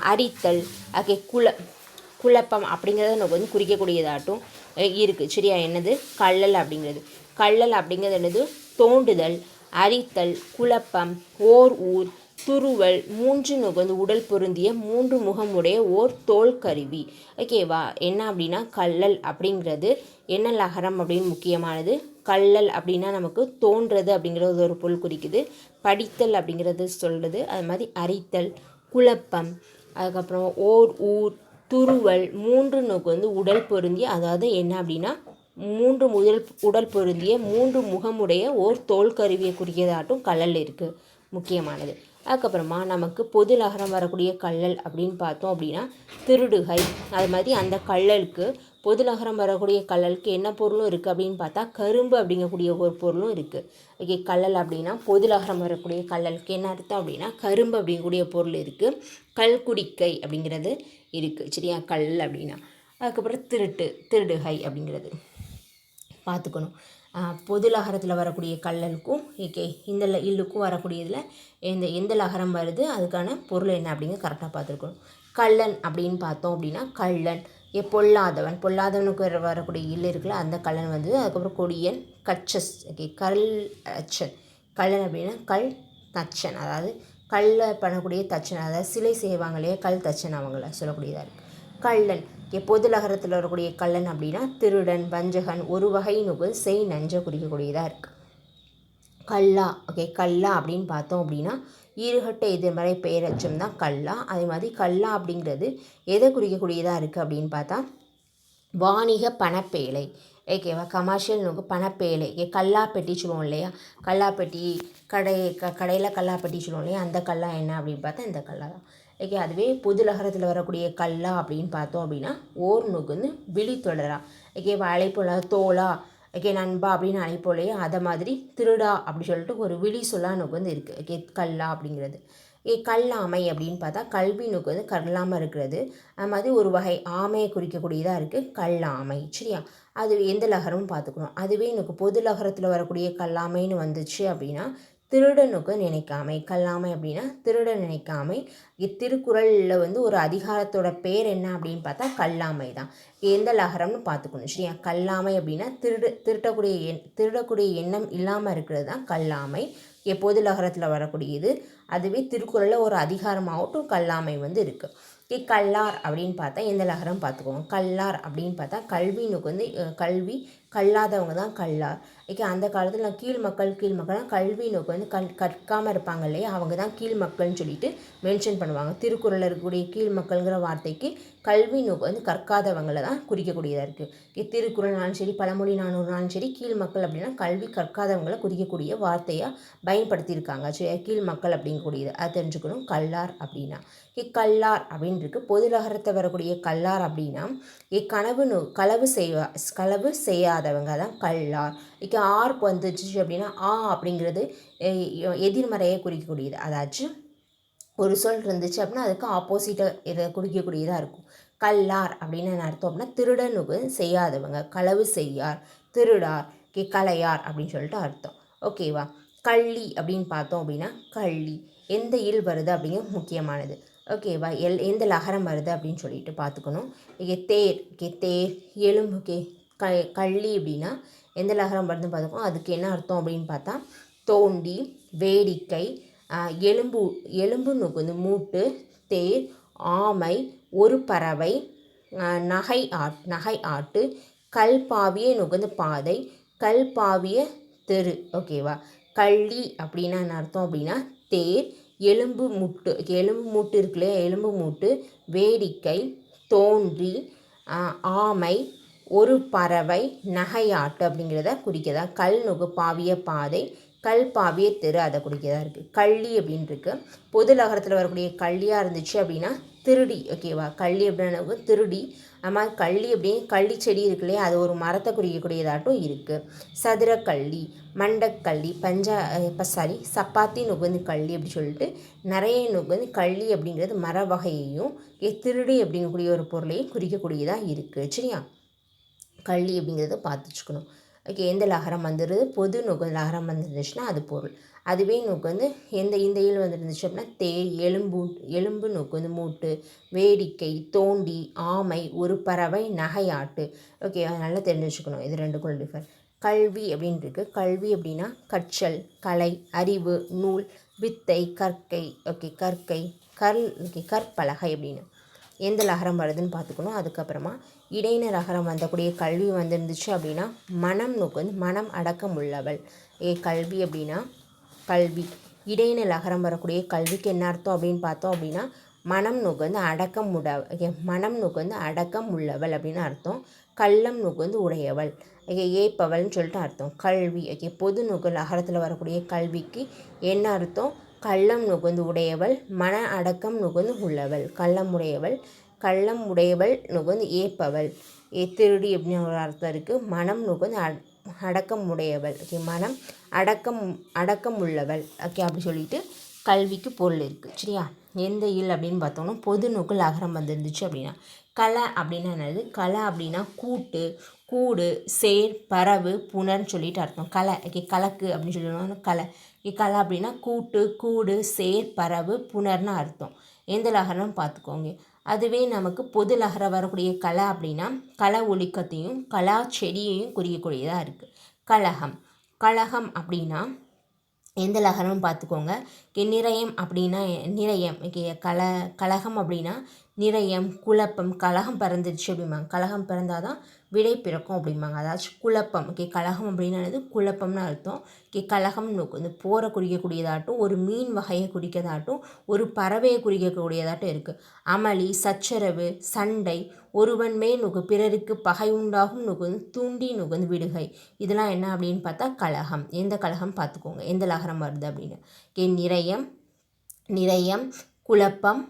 அரித்தல், குழப்பம் அப்படிங்கிறத நமக்கு வந்து குறிக்கக்கூடியதாட்டும் இருக்குது. சரியா, என்னது கள்ளல் அப்படிங்கிறது. கள்ளல் அப்படிங்கிறது என்னது, தோண்டுதல், அரித்தல், குழப்பம், ஓர் ஊர், துருவல், மூன்று நுகர்ந்து உடல் பொருந்திய மூன்று முகமுடைய ஓர் தோல் கருவி. ஓகேவா. என்ன அப்படின்னா கள்ளல் அப்படிங்கிறது என்ன லகரம் அப்படின்னு முக்கியமானது. கள்ளல் அப்படின்னா நமக்கு தோன்றது அப்படிங்கிறது ஒரு பொருள் குறிக்குது. படித்தல் அப்படிங்கிறது சொல்கிறது. அது மாதிரி அரித்தல், குழப்பம், அதுக்கப்புறம் ஓர் ஊர், துருவல், மூன்று நுகர்ந்து உடல் பொருந்திய, அதாவது என்ன அப்படின்னா உடல் பொருந்திய மூன்று முகமுடைய ஓர் தோல் கருவியை குறிக்கிறதாட்டும் கள்ளல் இருக்குது, முக்கியமானது. அதுக்கப்புறமா நமக்கு பொது லகரம் வரக்கூடிய கள்ளல் அப்படின்னு பார்த்தோம் அப்படின்னா திருடுகை. அது மாதிரி அந்த கள்ளலுக்கு பொது லகரம் வரக்கூடிய கள்ளலுக்கு என்ன பொருளும் இருக்குது அப்படின்னு பார்த்தா கரும்பு அப்படிங்கக்கூடிய ஒரு பொருளும் இருக்குது. ஓகே, கள்ளல் அப்படின்னா பொது லகரம் வரக்கூடிய கள்ளலுக்கு என்ன அர்த்தம் அப்படின்னா கரும்பு அப்படிங்கக்கூடிய பொருள் இருக்குது. கல்குடிக்கை அப்படிங்கிறது இருக்குது. சரியா, கள்ளல் அப்படின்னா. அதுக்கப்புறம் திருடுகை அப்படிங்கிறது பார்த்துக்கணும். பொது லகரத்தில் வரக்கூடிய கல்லலுக்கும் ஓகே இந்த இல்லுக்கும் வரக்கூடியதில் எந்த லகரம் வருது அதுக்கான பொருள் என்ன அப்படிங்க கரெக்டாக பார்த்துருக்கணும். கள்ளன் அப்படின்னு பார்த்தோம் அப்படின்னா கள்ளன் பொல்லாதவன், பொல்லாதவனுக்கு வரக்கூடிய இல்லு இருக்குல்ல அந்த கள்ளன் வந்து. அதுக்கப்புறம் கொடியன், கச்சஸ் ஓகே கல் அச்சன். கள்ளன் அப்படின்னா கல் தச்சன், அதாவது கல்ல பண்ணக்கூடிய தச்சன், அதாவது சிலை செய்வாங்க இல்லையா கல் தச்சன் அவங்கள சொல்லக்கூடியதாக இருக்குது. கள்ளன் பொது லகரத்தில் வரக்கூடிய கள்ளன் அப்படின்னா திருடன், வஞ்சகன், ஒரு வகை நுகல் செய் நஞ்ச குறிக்கக்கூடியதாக இருக்குது. கல்லா ஓகே கல்லா அப்படின்னு பார்த்தோம் அப்படின்னா ஈறுகட்ட எதிர்மறை பெயரச்சம் தான் கல்லா. அதே மாதிரி கல்லா அப்படிங்கிறது எதை குறிக்கக்கூடியதாக இருக்குது அப்படின்னு பார்த்தா வாணிக பணப்பேழை ஓகேவா. கமர்ஷியல் நோக்கு பணப்பேழை கல்லா பெட்டி சொல்லுவோம் இல்லையா, கல்லா பெட்டி கடையில் கல்லா பெட்டி சொல்லுவோம் இல்லையா, அந்த கல்லா என்ன அப்படின்னு பார்த்தா இந்த கல்லா தான் ஓகே. அதுவே பொது லகரத்தில் வரக்கூடிய கல்லா அப்படின்னு பார்த்தோம் அப்படின்னா ஓர் நுகு வந்து விழித்தொடரா ஓகேவா. அழைப்புல தோளா ஓகே நண்பா அப்படின்னு அழைப்போம் இல்லையா, அதை மாதிரி திருடா அப்படி சொல்லிட்டு ஒரு விழி சொல்லா நுகு வந்து இருக்குது ஓகே கல்லா அப்படிங்கிறது. கல்லாமை அப்படின்னு பார்த்தா கல்வி நோக்கு வந்து கல்லாமல் இருக்கிறது. அது மாதிரி ஒரு வகை ஆமையை குறிக்கக்கூடியதாக இருக்குது கல்லாமை சரியா. அது எந்த லகரமும் பார்த்துக்கணும். அதுவே எனக்கு பொது லகரத்தில் வரக்கூடிய கல்லாமைன்னு வந்துச்சு அப்படின்னா திருடனுக்கு நினைக்காமை. கல்லாமை அப்படின்னா திருட நினைக்காமை. இத்திருக்குறளில் வந்து ஒரு அதிகாரத்தோட பேர் என்ன அப்படின்னு பார்த்தா கல்லாமை தான். எந்த லகரம்னு பார்த்துக்கணும் சரியா. கல்லாமை அப்படின்னா திருடக்கூடிய எண்ணம் இல்லாமல் இருக்கிறது தான் கல்லாமை. எப்போது லகரத்தில் வரக்கூடியது. அதுவே திருக்குறளில் ஒரு அதிகாரமாகட்டும் கல்லாமை வந்து இருக்குது. கல்லார் அப்படின்னு பார்த்தா எந்த லகரம் பார்த்துக்கோங்க. கல்லார் அப்படின்னு பார்த்தா கல்வினுக்கு வந்து கல்வி கல்லாதவங்க தான் கல்லார் ஓகே. அந்த காலத்தில் கீழ் மக்கள்னா கல்வி நோக்கு வந்து கற்காமல் இருப்பாங்க இல்லையா, அவங்க தான் கீழ் மக்கள்னு சொல்லிட்டு மென்ஷன் பண்ணுவாங்க. திருக்குறளில் இருக்கக்கூடிய கீழ் மக்கள்ங்கிற வார்த்தைக்கு கல்வி நோக்கு வந்து கற்காதவங்களை தான் குறிக்கக்கூடியதாக இருக்குது. திருக்குறள்னாலும் சரி பழமொழி நானூறுனாலும் சரி கீழ் மக்கள் அப்படின்னா கல்வி கற்காதவங்களை குறிக்கக்கூடிய வார்த்தையாக பயன்படுத்தியிருக்காங்க சரி. கீழ் மக்கள் அப்படிங்கக்கூடியது அது தெரிஞ்சுக்கணும். கல்லார் அப்படின்னா கல்லார் அப்படின்னு இருக்குது. பொது லகரத்தை வரக்கூடிய கல்லார் அப்படின்னா களவு செய்யாதவங்க தான் கல்லார். ஆர்க்கு வந்துச்சு அப்படின்னா அப்படிங்கிறது எதிர்மறையை குறிக்கக்கூடியது. அதாச்சும் ஒரு சொல் இருந்துச்சு அப்படின்னா அதுக்கு ஆப்போசிட்டை இதை குறிக்கக்கூடியதாக இருக்கும். கல்லார் அப்படின்னு என்ன அர்த்தம் அப்படின்னா திருடனுக்கு செய்யாதவங்க, களவு செய்யார், திருடார் கலையார் அப்படின்னு சொல்லிட்டு அர்த்தம் ஓகேவா. கள்ளி அப்படின்னு பார்த்தோம் அப்படின்னா கள்ளி எந்த இல் வருது அப்படிங்கிறது முக்கியமானது ஓகேவா. எந்த லகரம் வருது அப்படின்னு சொல்லிட்டு பார்த்துக்கணும். தேர் தேர் எலும்பு கள்ளி அப்படின்னா எந்த லகரம் வருதுன்னு பார்த்துக்கணும். அதுக்கு என்ன அர்த்தம் அப்படின்னு பார்த்தா தோண்டி, வேடிக்கை, எலும்பு நுகுந்து மூட்டு, தேர், ஆமை, ஒரு பறவை, நகை ஆட்டு, கல் பாவிய நுகர்ந்து பாதை, கல் பாவிய தெரு ஓகேவா. கள்ளி அப்படின்னா என்ன அர்த்தம் அப்படின்னா தேர், எலும்பு மூட்டு இருக்குல்லையா எலும்பு மூட்டு, வேடிக்கை, தோன்றி, ஆமை, ஒரு பறவை, நகையாட்டு அப்படிங்கிறத குறிக்கதா. கல் நுகு பாவிய பாதை, கல் பாவிய தெரு அதை குறிக்கதாக இருக்குது. கள்ளி அப்படின்னு இருக்கு. பொது லகரத்தில் வரக்கூடிய கள்ளியாக இருந்துச்சு அப்படின்னா திருடி ஓகேவா. கள்ளி அப்படின்னா திருடி. அது கள்ளி அப்படின்னு கள்ளி செடி இருக்கு இல்லையா அது ஒரு மரத்தை குறிக்கக்கூடியதாட்டும் இருக்குது. சதுரக்கள்ளி, மண்டக்கள்ளி, சப்பாத்தி நுகர்ந்து கள்ளி அப்படி சொல்லிட்டு நிறைய நுகர்ந்து கள்ளி அப்படிங்கிறது மர வகையையும் திருடி அப்படிங்கக்கூடிய ஒரு பொருளையும் குறிக்கக்கூடியதாக இருக்குது சரியா. கள்ளி அப்படிங்கிறத பார்த்துச்சுக்கணும் ஓகே. எந்த லகரம் வந்துடுது பொது நோக்கு லகரம் வந்துருந்துச்சுன்னா அது பொருள். அதுவே நோக்கு வந்து இந்த இல் வந்துருந்துச்சு அப்படின்னா தேர், எலும்பு நோக்கு வந்து மூட்டு, வேடிக்கை, தோண்டி, ஆமை, ஒரு பறவை, நகையாட்டு ஓகே. நல்லா தெரிஞ்சு வச்சுக்கணும். இது ரெண்டுக்குள்ள டிஃபர். கல்வி அப்படின்னு இருக்குது. கல்வி அப்படின்னா கற்றல், கலை, அறிவு, நூல், வித்தை, கற்கை ஓகே. கற்பலகை அப்படின்னு எந்த லகரம் வருதுன்னு பார்த்துக்கணும். அதுக்கப்புறமா இடையின லகரம் வந்தக்கூடிய கல்வி வந்துருந்துச்சு அப்படின்னா மனம் நோக்கு வந்து மனம் அடக்கம் உள்ளவள் கல்வி அப்படின்னா கல்வி. இடையின லகரம் வரக்கூடிய கல்விக்கு என்ன அர்த்தம் அப்படின்னு பார்த்தோம் அப்படின்னா மனம் நோக்கு வந்து அடக்கம் உள்ளவள் அப்படின்னு அர்த்தம். கள்ளம் நோக்கு வந்து உடையவள் ஏப்பவள்னு சொல்லிட்டு அர்த்தம். கல்வி ஓகே. பொது நோக்கு லகரத்தில் வரக்கூடிய கல்விக்கு என்ன அர்த்தம்? கள்ளம் நுகர்ந்து உடையவள், மன அடக்கம் நுகர்ந்து உள்ளவள். கள்ளம் உடையவள் நுகர்ந்து ஏப்பவள், திருடி அப்படின்னு ஒரு அர்த்தம் இருக்குது. மனம் நுகர்ந்து அடக்கம் உடையவள் ஓகே. மனம் அடக்கம் உள்ளவள் ஓகே அப்படி சொல்லிட்டு கல்விக்கு பொருள் இருக்குது சரியா. எந்த இல் அப்படின்னு பார்த்தோம்னா பொது நோக்கு லகரம் வந்துருந்துச்சு அப்படின்னா. களை அப்படின்னா என்னது? களை அப்படின்னா கூட்டு, கூடு, சேர், பரவு, புணர்ன்னு சொல்லிட்டு அர்த்தம். களை கலக்கு அப்படின்னு சொல்லிடுவோம். களை களை அப்படின்னா கூட்டு, கூடு, சேர், பரவு, புணர்னு அர்த்தம். எந்த லகரம்னு பார்த்துக்கோங்க. அதுவே நமக்கு பொது லகரம் வரக்கூடிய களை அப்படின்னா களை ஒழுக்கத்தையும் கலா செடியையும் குறிக்கக்கூடியதாக இருக்குது. கழகம் கழகம் அப்படின்னா எந்த லகரம்னு பார்த்துக்கோங்க. நிரயம் அப்படின்னா நிரயம் கலகம் அப்படின்னா நிரயம், குழப்பம், கலகம் பிறந்துருச்சு அப்படிம்பாங்க. கலகம் பிறந்தால் தான் விடை பிறக்கும் அப்படிம்பாங்க. அதாச்சும் குழப்பம். கலகம் அப்படின்னா என்னது? குழப்பம்னு அர்த்தம். கலகம் வந்து போரை குறிக்கக்கூடியதாட்டும், ஒரு மீன் வகையை குறிக்கதாட்டும், ஒரு பறவையை குறிக்கக்கூடியதாட்டும் இருக்குது. அமளி, சச்சரவு, சண்டை, ஒருவன் மேல் பிறருக்கு பகை உண்டாகும் வந்து தூண்டி வந்து விடுகை. இதெல்லாம் என்ன அப்படின்னு பார்த்தா கலகம். எந்த கலகம் பார்த்துக்கோங்க, எந்த லகரம் வருது அப்படின்னு. நிரயம், குழப்பம்,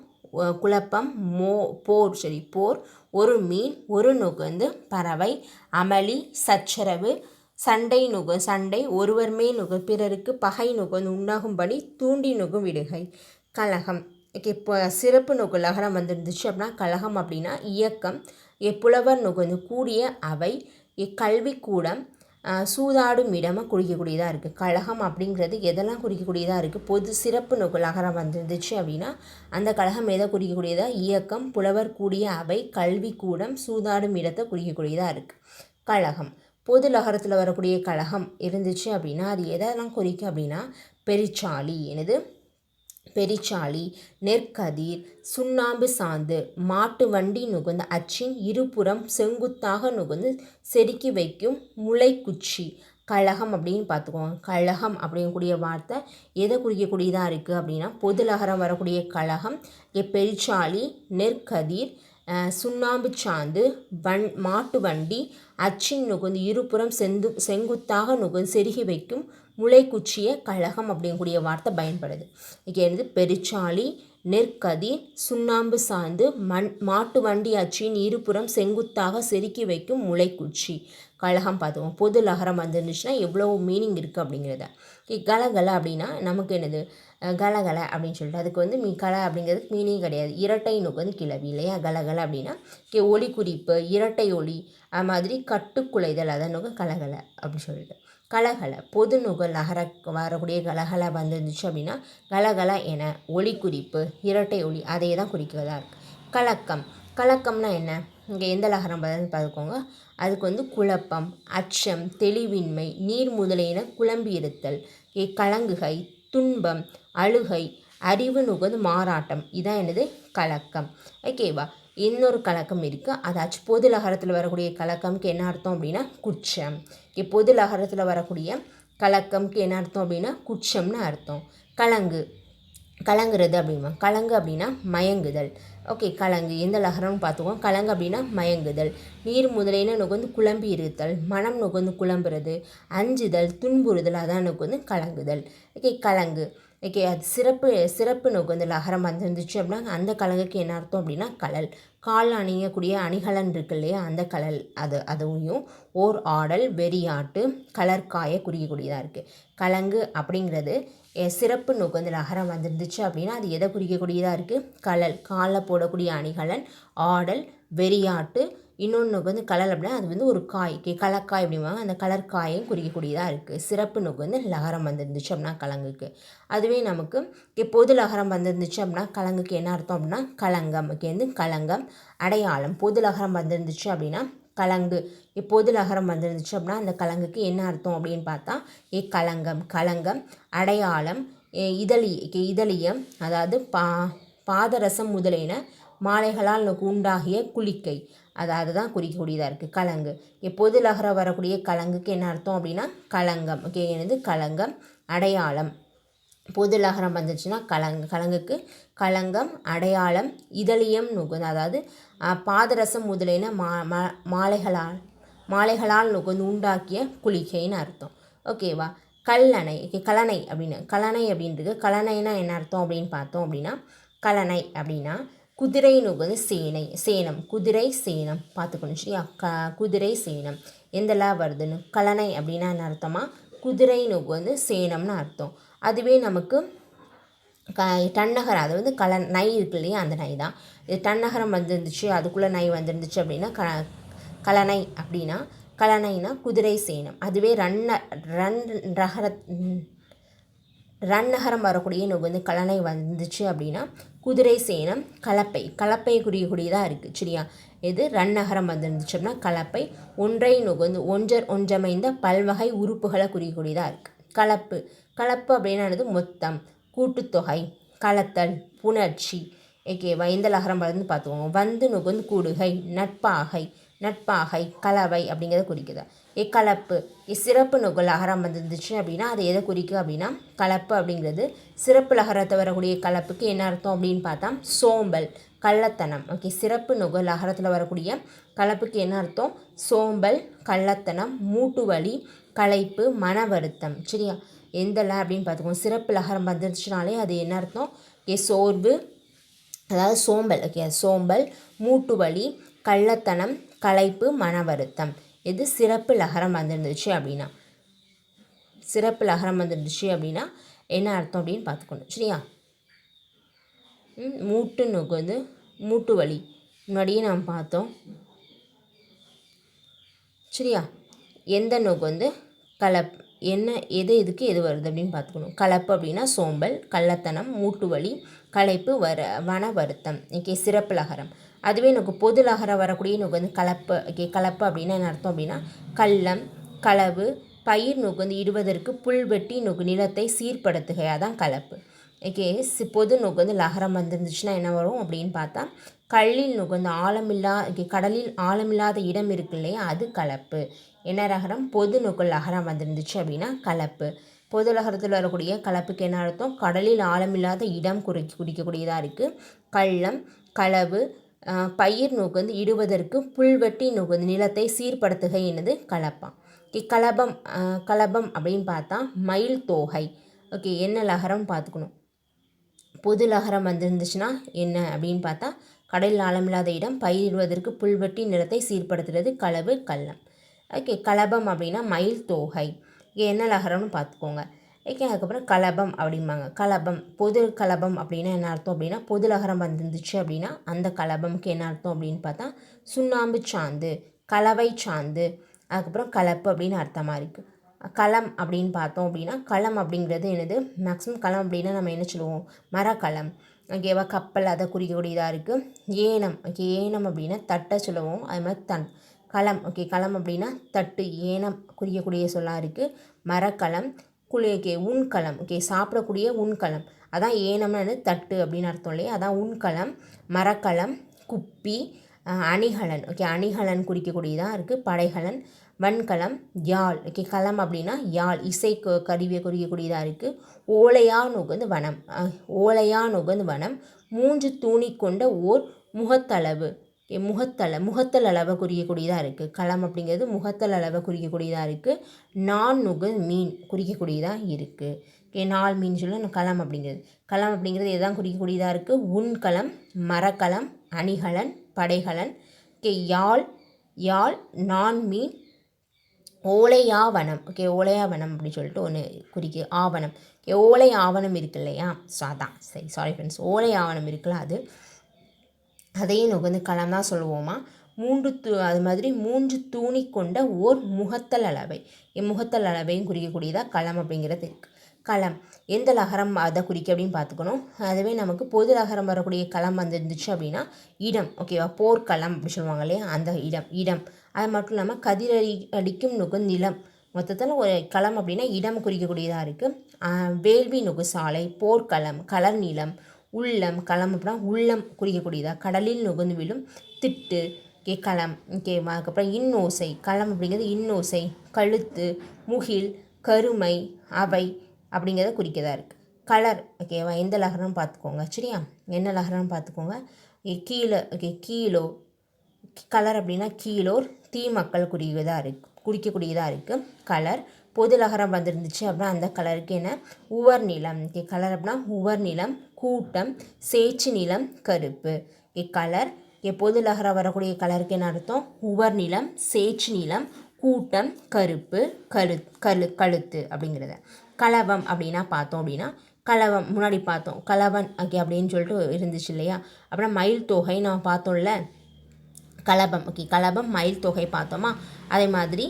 போர், ஒரு மீன், ஒரு வந்து பறவை, அமளி, சச்சரவு, சண்டை, ஒருவர் மேல் பிறருக்கு பகை வந்து உண்டாகும்படி தூண்டி விடுகை. கலகம். இப்போ சிறப்பு லகரம் வந்துருந்துச்சு அப்படின்னா கலகம் அப்படின்னா இயக்கம், புலவர் வந்து கூடிய அவை, கல்விக்கூடம், சூதாடும் இடமாக குறிக்கக்கூடியதாக இருக்குது. கழகம் அப்படிங்கிறது எதெல்லாம் குறிக்கக்கூடியதாக இருக்குது? பொது சிறப்பு லகரம் வந்துருந்துச்சு அப்படின்னா அந்த கழகம் எதை குறிக்கக்கூடியதாக? இயக்கம், புலவர் கூடிய அவை, கல்விக்கூடம், சூதாடும் இடத்தை குறிக்கக்கூடியதாக இருக்குது. கழகம். பொது லகரத்தில் வரக்கூடிய கழகம் இருந்துச்சு அப்படின்னா அது எதெல்லாம் குறிக்கும் அப்படின்னா பெருச்சாளி, பெரிச்சாளி, நெற்கதிர், சுண்ணாம்பு சாந்து, மாட்டு வண்டி நுகர்ந்து அச்சின் இருபுறம் செங்குத்தாக நுகர்ந்து செதுக்கி வைக்கும் முளைக்குச்சி. கழகம் அப்படின்னு பார்த்துக்கோங்க. கழகம் அப்படிங்கக்கூடிய வார்த்தை எதை குறிக்கக்கூடியதாக இருக்குது அப்படின்னா பொது லகரம் வரக்கூடிய கழகம் பெரிச்சாளி, நெற்கதிர், சுண்ணாம்பு சாந்து, மாட்டு வண்டி, அச்சின் நுகர்ந்து இருபுறம் செங்குத்தாக நுகர்ந்து செருகி வைக்கும் முளைக்குச்சியை கழகம் அப்படிங்கக்கூடிய வார்த்தை பயன்படுது. என்னது? பெருச்சாளி, நெற்கதிர், சுண்ணாம்பு சாந்து, மாட்டு வண்டி அச்சின் இருபுறம் செங்குத்தாக செருக்கி வைக்கும் முளைக்குச்சி. கழகம் பார்த்துவோம். பொது லகரம் வந்துருந்துச்சுன்னா எவ்வளோ மீனிங் இருக்குது அப்படிங்கிறத. கலகலை அப்படின்னா நமக்கு என்னது? கலகலை அப்படின்னு சொல்லிட்டு அதுக்கு வந்து கலை அப்படிங்கிறதுக்கு மீனிங் கிடையாது. இரட்டை வந்து கிளவி இல்லையா? கலகலை அப்படின்னா ஒளி குறிப்பு, இரட்டை ஒளி, அது மாதிரி கட்டுக்குலைதல், அதான் கலகலை அப்படின்னு சொல்லிட்டு. கலகலை பொது லகர வரக்கூடிய கலகலை வந்துருந்துச்சு அப்படின்னா கலகலை என ஒளி குறிப்பு, இரட்டை ஒளி அதையே தான் குறிக்கிறதா இருக்குது. கலக்கம்னா என்ன? இங்கே எந்த லகரம் பார்த்துக்கோங்க. அதுக்கு வந்து குழப்பம், அச்சம், தெளிவின்மை, நீர் முதலியன குழம்பி இருத்தல், கலங்குகை, துன்பம், அழுகை, அறிவு நுகர்ந்து மாறாட்டம். இதான் என்னது? கலக்கம். ஓகேவா? இன்னொரு கலக்கம் இருக்குது. அதாச்சும் பொது லகரத்தில் வரக்கூடிய கலக்கம்க்கு என்ன அர்த்தம் அப்படின்னா குற்றம். பொது லகரத்தில் வரக்கூடிய கலக்கம்க்கு என்ன அர்த்தம் அப்படின்னா குற்றம்னு அர்த்தம். கலங்குறது அப்படின்னா கலங்கு அப்படின்னா மயங்குதல். ஓகே, கலங்கு எந்த லகரம்னு பார்த்துக்கோங்க. கலங்கு அப்படின்னா மயங்குதல். நீர் முதலின நுகர்ந்து குழம்பி இருத்தல், மனம் நுகர்ந்து குழம்புறது, அஞ்சுதல், துன்புறுதல், அதான் வந்து கலங்குதல். ஓகே, கலங்கு. ஓகே, அது சிறப்பு நுகர்ந்து லகரம் வந்துருந்துச்சு அப்படின்னா அந்த கலங்குக்கு என்ன அர்த்தம் அப்படின்னா கலல். கால் அணியக்கூடிய அணிகலன் இருக்கு இல்லையா? அந்த கலல் அதுவும் ஓர் ஆடல், வெறியாட்டு, கலர்காய குறிக்கக்கூடியதாக இருக்குது. கலங்கு அப்படிங்கிறது சிறப்பு நுகர்ந்து லகரம் வந்துருந்துச்சு அப்படின்னா அது எதை குறிக்கக்கூடியதாக இருக்குது? கலல், காலில் போடக்கூடிய அணிகலன், ஆடல், வெறியாட்டு, இன்னொன்று வந்து கலல் அப்படின்னா அது வந்து ஒரு காய், கலக்காய் அப்படிம்பாங்க. அந்த கலர்காயும் குறிக்கக்கூடியதாக இருக்குது. சிறப்பு வந்து லகரம் வந்துருந்துச்சு அப்படின்னா கலங்குக்கு. அதுவே நமக்கு பொது லகரம் வந்துருந்துச்சு அப்படின்னா கலங்குக்கு என்ன அர்த்தம் அப்படின்னா களங்கம். வந்து களங்கம், அடையாளம். பொது லகரம் வந்துருந்துச்சு அப்படின்னா கலங்கு. பொது லகரம் வந்துருந்துச்சு அப்படின்னா அந்த கலங்குக்கு என்ன அர்த்தம் அப்படின்னு பார்த்தா களங்கம், அடையாளம், இதழியம், அதாவது பாதரசம் முதலியன மாலைகளால் உண்டாகிய குளிக்கை, அதுதான் குறிக்கக்கூடியதாக இருக்குது. கலங்கு. பொது லகரம் வரக்கூடிய கலங்குக்கு என்ன அர்த்தம் அப்படின்னா களங்கம். என்னது? களங்கம், அடையாளம். பொது லகரம் வந்துச்சுன்னா கலங்குக்கு களங்கம், அடையாளம், இதழியம் நுகர்ந்து, அதாவது பாதரசம் முதலியன மாலைகளால் நுகர்ந்து உண்டாக்கிய குளிக்கைன்னு அர்த்தம். ஓகேவா? கல்லணை அப்படின்றது. கலனைனா என்ன அர்த்தம் அப்படின்னு பார்த்தோம் அப்படின்னா கலனை அப்படின்னா குதிரை நுகர்ந்து சேனம், குதிரை சேனம் பார்த்துக்கணும் சரியா? குதிரை சேனம் எந்தெல்லாம் வருதுன்னு. கலனை அப்படின்னா என்ன அர்த்தமா? குதிரை நுகர்ந்து சேனம்னு அர்த்தம். அதுவே நமக்கு டன்னகரம், அது வந்து நை இருக்கு இல்லையா, அந்த நை தான் இது. டன்னகரம் வந்துருந்துச்சு, அதுக்குள்ளே நை வந்துருந்துச்சு அப்படின்னா கலனை அப்படின்னா. கலனைனா குதிரை சேனம். அதுவே ரன்னகரம் வரக்கூடிய நுகு வந்து கலனை வந்துச்சு அப்படின்னா குதிரை சேனம் கலப்பை குறியக்கூடியதாக இருக்குது. சரியா, இது ரன்னகரம் வந்துருந்துச்சு அப்படின்னா கலப்பை. ஒன்றை நுகர்ந்து ஒன்றமைந்த பல்வகை உறுப்புகளை குறியக்கூடியதாக இருக்குது. கலப்பு அப்படின்னானது மொத்தம், கூட்டுத்தொகை, கலத்தல், புணர்ச்சி. ஓகேவா, இந்த லகரம் வந்து பார்த்துக்கோங்க. வந்து நுகர்ந்து கூடுகை, நட்பாகை, கலவை அப்படிங்கிறத குறிக்குது. கலப்பு சிறப்பு நுகல் லகரம் வந்துருந்துச்சு அப்படின்னா அது எதை குறிக்கும் அப்படின்னா கலப்பு அப்படிங்கிறது. சிறப்பு லகரத்தை வரக்கூடிய கலப்புக்கு என்ன அர்த்தம் அப்படின்னு பார்த்தா சோம்பல், கள்ளத்தனம். ஓகே, சிறப்பு நுகல் லகரத்தில் வரக்கூடிய கலப்புக்கு என்ன அர்த்தம்? சோம்பல், கள்ளத்தனம், மூட்டு வலி, களைப்பு, மன வருத்தம். சரியா, எந்தல அப்படின்னு பார்த்துக்கோங்க. சிறப்பு லகரம் வந்துருச்சுனாலே அது என்ன அர்த்தம்? சோர்வு, அதாவது சோம்பல். ஓகே, சோம்பல், மூட்டு வலி, கள்ளத்தனம், களைப்பு, மன வருத்தம். இது சிறப்பு லகரம் வந்துருந்துச்சு அப்படின்னா. சிறப்பு லகரம் வந்துருந்துச்சு அப்படின்னா என்ன அர்த்தம் அப்படின்னு பார்த்துக்கணும். சரியா, மூட்டு நுகர்ந்து மூட்டு வலி முன்னாடியே நாம் பார்த்தோம். சரியா, எந்த நுகர்ந்து கலப்பு இதுக்கு எது வருது அப்படின்னு பார்த்துக்கணும். கலப்பு அப்படின்னா சோம்பல், கள்ளத்தனம், மூட்டு வலி, களைப்பு, மன வருத்தம். ஓகே, சிறப்பு லகரம். அதுவே எனக்கு பொது லகரம் வரக்கூடிய நுகர்ந்து கலப்பு. ஓகே, கலப்பு அப்படின்னா என்ன அர்த்தம் அப்படின்னா கள்ளம், களவு, பயிர் நுகர்ந்து இடுவதற்கு புல்வெட்டி நிலத்தை சீர்படுத்துகை, அதான் கலப்பு. ஓகே, பொது நுகர்ந்து லகரம் வந்துருந்துச்சுன்னா என்ன வரும் அப்படின்னு பார்த்தா கல்லில் நுகர்ந்து கடலில் ஆழமில்லாத இடம் இருக்கு இல்லையா, அது கலப்பு. என்ன லகரம்? பொது நுகல் லகரம் வந்துருந்துச்சு அப்படின்னா கலப்பு. பொது லகரத்தில் வரக்கூடிய கலப்புக்கு என்ன அர்த்தம்? கடலில் ஆழமில்லாத இடம் குறிக்கக்கூடியதாக இருக்குது. கள்ளம், களவு, பயிர் நுகர்ந்து இடுவதற்கு புல்வெட்டி நுகர்ந்து நிலத்தை சீர்படுத்துகை என்னது கலப்பம். கலபம் அப்படின்னு பார்த்தா மயில் தோகை. ஓகே, என்ன லகரம் பார்த்துக்கணும். பொது லகரம் வந்துருந்துச்சுன்னா என்ன அப்படின்னு பார்த்தா கடலில் ஆழமில்லாத இடம், பயிரிடுவதற்கு புல்வெட்டி நிலத்தை சீர்படுத்துறது களவு, கள்ளம். ஓகே, கலபம் அப்படின்னா மயில் தோகை. என்ன லகரம்னு பார்த்துக்கோங்க. ஓகே, அதுக்கப்புறம் கலபம் அப்படிம்பாங்க. பொது கலபம் அப்படின்னா என்ன அர்த்தம் அப்படின்னா பொது லகரம் வந்துருந்துச்சு அப்படின்னா அந்த கலபம்க்கு என்ன அர்த்தம் அப்படின்னு பார்த்தா சுண்ணாம்பு சாந்து, கலவை சாந்து. அதுக்கப்புறம் கலப்பு அப்படின்னு அர்த்தமாக இருக்குது. களம் அப்படின்னு பார்த்தோம் அப்படின்னா களம் அப்படிங்கிறது என்னது? மேக்ஸிமம் களம் அப்படின்னா நம்ம என்ன சொல்லுவோம்? மரக்களம். ஓகேவா, கப்பல், அதை குறிக்கக்கூடியதாக இருக்குது. ஏனம். ஓகே, ஏனம் அப்படின்னா தட்டை சொல்லுவோம். அது மாதிரி களம். ஓகே, களம் அப்படின்னா தட்டு, ஏனம் குறிக்கக்கூடிய சொல்லாக இருக்குது. மரக்களம், உண்கலம். ஓகே, சாப்பிடக்கூடிய உண்கலம், அதான் ஏனம்னு தட்டு அப்படின்னு அர்த்தம் இல்லையா, அதான் உண்கலம். மரக்கலம், குப்பி, அணிகலன். ஓகே, அணிகலன் குறிக்கக்கூடியதாக இருக்குது. படைகலன், வன்கலம், யாழ். ஓகே, களம் அப்படின்னா யாழ், இசை கருவியை குறிக்கக்கூடியதாக இருக்குது. ஓலையா நுகர்ந்து வனம், மூன்று தூணி கொண்ட ஓர் முகத்தளவு. முகத்தல் அளவை குறிக்கக்கூடியதாக இருக்குது. களம் அப்படிங்கிறது முகத்தல் அளவை குறிக்கக்கூடியதாக இருக்குது. நான் நுகர் மீன் குறிக்கக்கூடியதாக இருக்குது. ஓகே, நாள் மீன் சொல்ல களம் அப்படிங்கிறது. களம் அப்படிங்கிறது எதான் குறிக்கக்கூடியதாக இருக்குது? உண்கலம், மரக்கலம், அணிகலன், படைகலன். ஓகே, யாழ், நான் மீன், ஓலையாவனம். ஓகே, ஓலையாவனம் அப்படின்னு சொல்லிட்டு ஒன்று ஆவணம். ஓகே, ஓலை ஆவணம் இருக்கு இல்லையா, ஸோ அதான். சரி, சாரி ஃப்ரெண்ட்ஸ், ஓலை ஆவணம் இருக்குல்ல, அதையும் நுகர்ந்து களம் தான் சொல்லுவோமா. அது மாதிரி மூன்று தூணி கொண்ட ஓர் முகத்தல் அளவை. முகத்தல் அளவையும் குறிக்கக்கூடியதாக களம் அப்படிங்கிறது இருக்குது. களம் எந்த லகரம் அதை குறிக்க அப்படின்னு பார்த்துக்கணும். அதுவே நமக்கு பொது லகரம் வரக்கூடிய களம் வந்துருந்துச்சு அப்படின்னா இடம். ஓகேவா, போர்க்களம் அப்படி சொல்லுவாங்க இல்லையா, அந்த இடம். அது மட்டும் இல்லாமல் அடிக்கும் நுகர் நிலம். மொத்தத்தில் ஒரு களம் அப்படின்னா இடம் குறிக்கக்கூடியதாக இருக்குது. வேள்வி நுகு சாலை, போர்க்களம், கலர் நிலம், உள்ளம். களம் அப்படின்னா உள்ளம் குறிக்கக்கூடியதாக. கடலில் நுகர்ந்து விழும் திட்டு. களம். ஓகேவா, அதுக்கப்புறம் இன்னோசை. களம் அப்படிங்கிறது இன்னோசை, கழுத்து, முகில், கருமை, அவை அப்படிங்கிறத குறிக்கதாக இருக்குது. கலர். ஓகேவா, எந்த லகரம் பார்த்துக்கோங்க. சரியா, என்ன லகரம் பார்த்துக்கோங்க. கீழே. ஓகே, கீழோ. கலர் அப்படின்னா கீழோர், தீமக்கள் குறிக்கக்கூடியதாக இருக்குது. கலர் பொது லகரம் வந்துருந்துச்சு அப்படின்னா அந்த கலருக்கு என்ன? உவர் நிலம். ஓகே, கலர் அப்படின்னா உவர் நிலம், கூட்டம், சேச்சு நிலம், கருப்பு. கலர். பொது லகரம் வரக்கூடிய கலருக்கு என்ன அர்த்தம்? உவர் நிலம், சேச்சு நிலம், கூட்டம், கருப்பு, கழுத்து அப்படிங்கிறத. கலவம் அப்படின்னா பார்த்தோம் அப்படின்னா கலவம் முன்னாடி பார்த்தோம், கலவன் ஓகே அப்படின்னு சொல்லிட்டு இருந்துச்சு இல்லையா. அப்புறம் மயில் தொகை நம்ம பார்த்தோம்ல, கலபம் ஓகே, கலபம் மயில் தொகை பார்த்தோமா. அதே மாதிரி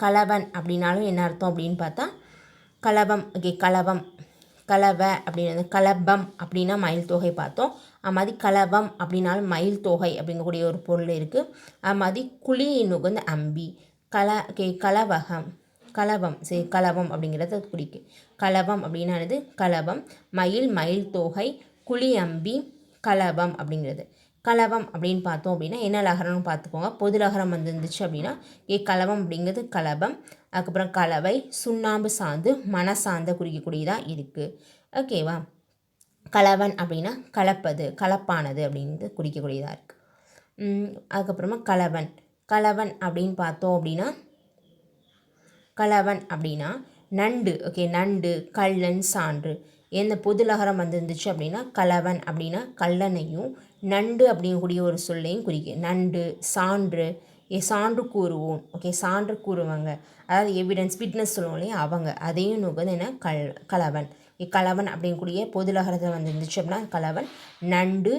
கலவன் அப்படின்னாலும் என்ன அர்த்தம் அப்படின்னு பார்த்தா கலபம் ஓகே, கலவம் கலவை அப்படின்னு கலபம் அப்படின்னா மயில் தொகை பார்த்தோம். அது மாதிரி கலவம் அப்படின்னாலும் மயில் தொகை அப்படிங்கக்கூடிய ஒரு பொருள் இருக்குது. அது மாதிரி குழியின் உகந்த அம்பி கலவகம் கலவம் சரி, கலவம் அப்படிங்கிறத குறிக்கு. கலவம் அப்படின்னானது கலவம், மயில் தொகை, குழி அம்பி, கலவம் அப்படிங்கிறது. கலவம் அப்படின்னு பார்த்தோம் அப்படின்னா என்ன லகரம்னு பார்த்துக்கோங்க. பொது லகரம் வந்துருந்துச்சு அப்படின்னா கலவம் அப்படிங்கிறது கலபம். அதுக்கப்புறம் கலவை, சுண்ணாம்பு சாந்து, மனசார்ந்த குறிக்கக்கூடியதாக இருக்குது. ஓகேவா. கலவன் அப்படின்னா கலப்பது, கலப்பானது அப்படிங்கிறது குறிக்கக்கூடியதாக இருக்குது. அதுக்கப்புறமா கலவன் அப்படின்னு பார்த்தோம் அப்படின்னா கலவன் அப்படின்னா நண்டு ஓகே, நண்டு, கள்ளன், சான்று. எந்த பொதுலகரம் வந்துருந்துச்சு அப்படின்னா கலவன் அப்படின்னா கல்லனையும் நண்டு அப்படிங்கக்கூடிய ஒரு சொல்லையும் குறிக்கும். நண்டு, சான்று, சான்று கூறுவோம் ஓகே, சான்று கூறுவாங்க, அதாவது எவிடன்ஸ் விட்னஸ் சொல்லுவோம் இல்லையா அவங்க, அதையும் நுகர்ந்து என்ன கலவன். கலவன் அப்படிங்கக்கூடிய பொதுலகரத்தில் வந்துருந்துச்சு அப்படின்னா கலவன். நண்டு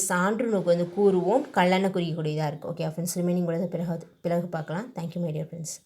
சான்று நுகர்ந்து கூறுவோம், கல்லனை குறிக்கக்கூடியதாக இருக்குது. ஓகே ஃப்ரெண்ட்ஸ், ரிமைனிங் பிறகு பார்க்கலாம். Thank you my dear friends.